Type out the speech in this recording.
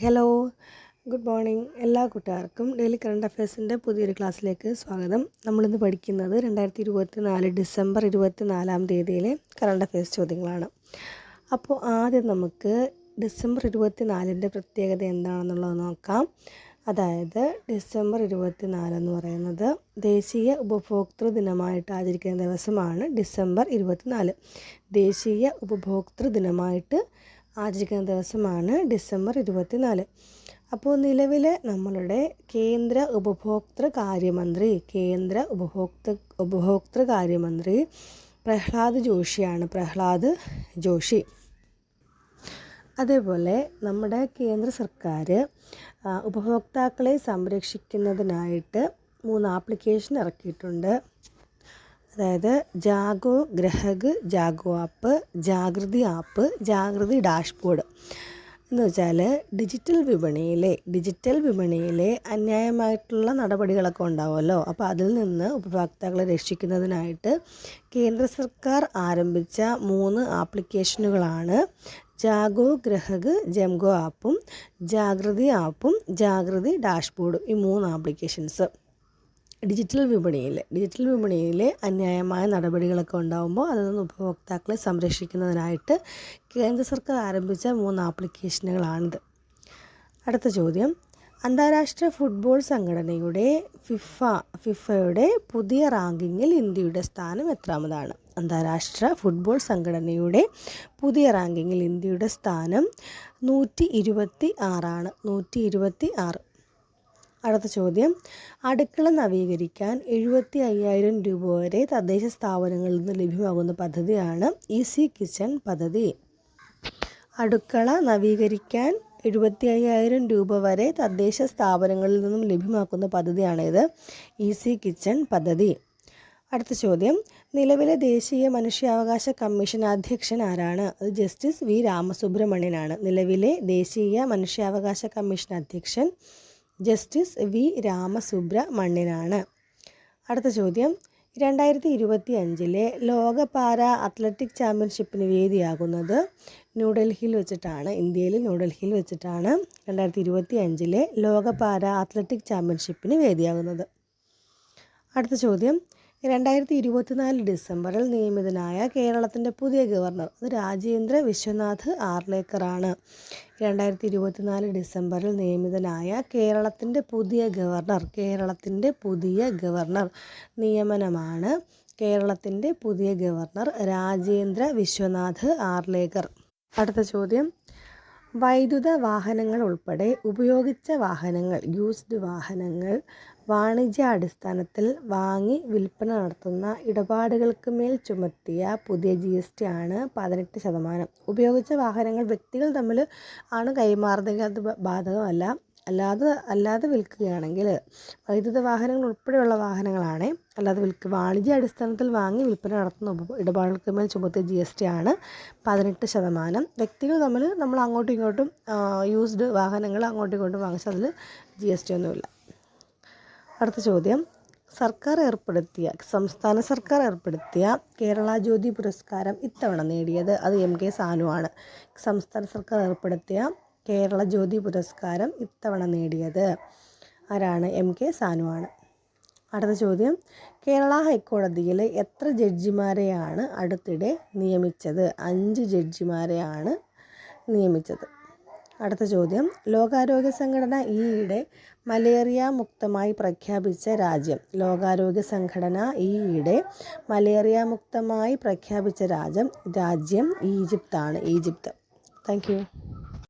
Hello, good morning. എല്ലാ കൂട്ടുകാർക്കും daily current അഫയേഴ്സിൻ്റെ പുതിയൊരു ക്ലാസ്സിലേക്ക് സ്വാഗതം. നമ്മളിന്ന് പഠിക്കുന്നത് 2024 ഡിസംബർ 24 കറണ്ട് അഫയേഴ്സ് ചോദ്യങ്ങളാണ്. അപ്പോൾ ആദ്യം നമുക്ക് ഡിസംബർ 24 പ്രത്യേകത എന്താണെന്നുള്ളത് നോക്കാം. അതായത് ഡിസംബർ 24 എന്ന് പറയുന്നത് ദേശീയ ഉപഭോക്തൃ ദിനമായിട്ട് ആചരിക്കുന്ന ദിവസമാണ്. ഡിസംബർ 24 ദേശീയ ഉപഭോക്തൃ ദിനമായിട്ട് ആചരിക്കുന്ന ദിവസമാണ് ഡിസംബർ 24. അപ്പോൾ നിലവിലെ നമ്മളുടെ കേന്ദ്ര ഉപഭോക്തൃ കാര്യമന്ത്രി പ്രഹ്ലാദ് ജോഷി. അതേപോലെ നമ്മുടെ കേന്ദ്ര സർക്കാർ ഉപഭോക്താക്കളെ സംരക്ഷിക്കുന്നതിനായിട്ട് 3 ആപ്ലിക്കേഷൻ ഇറക്കിയിട്ടുണ്ട്. അതായത് Jago ഗ്രഹക്, Jago app, Jagriti app, Jagriti dashboard എന്ന് വെച്ചാൽ ഡിജിറ്റൽ വിപണിയിലെ അന്യായമായിട്ടുള്ള നടപടികളൊക്കെ ഉണ്ടാവുമല്ലോ. അപ്പോൾ അതിൽ നിന്ന് ഉപഭോക്താക്കളെ രക്ഷിക്കുന്നതിനായിട്ട് കേന്ദ്ര സർക്കാർ ആരംഭിച്ച 3 ആപ്ലിക്കേഷനുകളാണ് ജാഗോ ഗ്രഹക്, ജംഗോ ആപ്പും ജാഗൃതി ഡാഷ്ബോർഡും. ഈ 3 ആപ്ലിക്കേഷൻസ് ഡിജിറ്റൽ വിപണിയിലെ അന്യായമായ നടപടികളൊക്കെ ഉണ്ടാകുമ്പോൾ അതിൽ നിന്ന് ഉപഭോക്താക്കളെ സംരക്ഷിക്കുന്നതിനായിട്ട് കേന്ദ്ര സർക്കാർ ആരംഭിച്ച 3 ആപ്ലിക്കേഷനുകളാണിത്. അടുത്ത ചോദ്യം, അന്താരാഷ്ട്ര ഫുട്ബോൾ സംഘടനയുടെ ഫിഫയുടെ പുതിയ റാങ്കിങ്ങിൽ ഇന്ത്യയുടെ സ്ഥാനം എത്രാമതാണ്? അന്താരാഷ്ട്ര ഫുട്ബോൾ സംഘടനയുടെ പുതിയ റാങ്കിങ്ങിൽ ഇന്ത്യയുടെ സ്ഥാനം 126 ആണ്. 126. അടുത്ത ചോദ്യം, അടുക്കള നവീകരിക്കാൻ 75,000 രൂപ വരെ തദ്ദേശ സ്ഥാപനങ്ങളിൽ നിന്ന് ലഭ്യമാകുന്ന പദ്ധതിയാണ് ഈസി കിച്ചൺ പദ്ധതി. അടുക്കള നവീകരിക്കാൻ 75,000 രൂപ വരെ തദ്ദേശ സ്ഥാപനങ്ങളിൽ നിന്നും ലഭ്യമാക്കുന്ന പദ്ധതിയാണിത്, ഈസി കിച്ചൺ പദ്ധതി. അടുത്ത ചോദ്യം, നിലവിലെ ദേശീയ മനുഷ്യാവകാശ കമ്മീഷൻ അധ്യക്ഷൻ ആരാണ്? അത് ജസ്റ്റിസ് വി രാമസുബ്രഹ്മണ്യനാണ്. നിലവിലെ ദേശീയ മനുഷ്യാവകാശ കമ്മീഷൻ അധ്യക്ഷൻ ജസ്റ്റിസ് വി രാമസുബ്രഹ്മണ്യനാണ്. അടുത്ത ചോദ്യം, 2025 ലോക പാരാ അത്ലറ്റിക് ചാമ്പ്യൻഷിപ്പിന് വേദിയാകുന്നത് ഇന്ത്യയിൽ ന്യൂഡൽഹിയിൽ വെച്ചിട്ടാണ് 2025 ലോക പാരാ അത്ലറ്റിക് ചാമ്പ്യൻഷിപ്പിന് വേദിയാകുന്നത്. അടുത്ത ചോദ്യം, 2024 ഡിസംബറിൽ നിയമിതനായ കേരളത്തിൻ്റെ പുതിയ ഗവർണർ അത് രാജേന്ദ്ര വിശ്വനാഥ് ആർലേക്കറാണ്. 2024 ഡിസംബറിൽ നിയമിതനായ കേരളത്തിൻ്റെ പുതിയ ഗവർണർ നിയമനമാണ് കേരളത്തിൻ്റെ പുതിയ ഗവർണർ രാജേന്ദ്ര വിശ്വനാഥ് ആർലേക്കർ. അടുത്ത ചോദ്യം, വൈദ്യുത വാഹനങ്ങൾ ഉൾപ്പെടെ ഉപയോഗിച്ച വാഹനങ്ങൾ വാണിജ്യാടിസ്ഥാനത്തിൽ വാങ്ങി വിൽപ്പന നടത്തുന്ന ഇടപാടുകൾക്ക് മേൽ ചുമത്തിയ പുതിയ GST ആണ് 18%. ഉപയോഗിച്ച വാഹനങ്ങൾ വ്യക്തികൾ തമ്മിൽ ആണ് കൈമാറുന്നതെങ്കിൽ അത് ബാധകമല്ല. അല്ലാതെ വിൽക്കുകയാണെങ്കിൽ വൈദ്യുത വാഹനങ്ങൾ ഉൾപ്പെടെയുള്ള വാഹനങ്ങളാണ് അല്ലാതെ വാണിജ്യാടിസ്ഥാനത്തിൽ വാങ്ങി വിൽപ്പന നടത്തുന്ന ഇടപാടുകൾക്ക് മേൽ ചുമത്തിയ GST ആണ് 18%. വ്യക്തികൾ തമ്മിൽ നമ്മൾ അങ്ങോട്ടും ഇങ്ങോട്ടും യൂസ്ഡ് വാഹനങ്ങൾ അങ്ങോട്ടും ഇങ്ങോട്ടും വാങ്ങിച്ചാൽ അതിൽ GST ഒന്നുമില്ല. അടുത്ത ചോദ്യം, സംസ്ഥാന സർക്കാർ ഏർപ്പെടുത്തിയ കേരള ജ്യോതി പുരസ്കാരം ഇത്തവണ നേടിയത് അത് MK സാനു ആണ്. സംസ്ഥാന സർക്കാർ ഏർപ്പെടുത്തിയ കേരള ജ്യോതി പുരസ്കാരം ഇത്തവണ നേടിയത് ആരാണ്? MK സാനു ആണ്. അടുത്ത ചോദ്യം, കേരള ഹൈക്കോടതിയിൽ എത്ര ജഡ്ജിമാരെയാണ് അടുത്തിടെ നിയമിച്ചത്? 5 ജഡ്ജിമാരെയാണ് നിയമിച്ചത്. അടുത്ത ചോദ്യം, ലോകാരോഗ്യ സംഘടന ഈയിടെ മലേറിയ മുക്തമായി പ്രഖ്യാപിച്ച രാജ്യം ഈജിപ്താണ്. Thank you.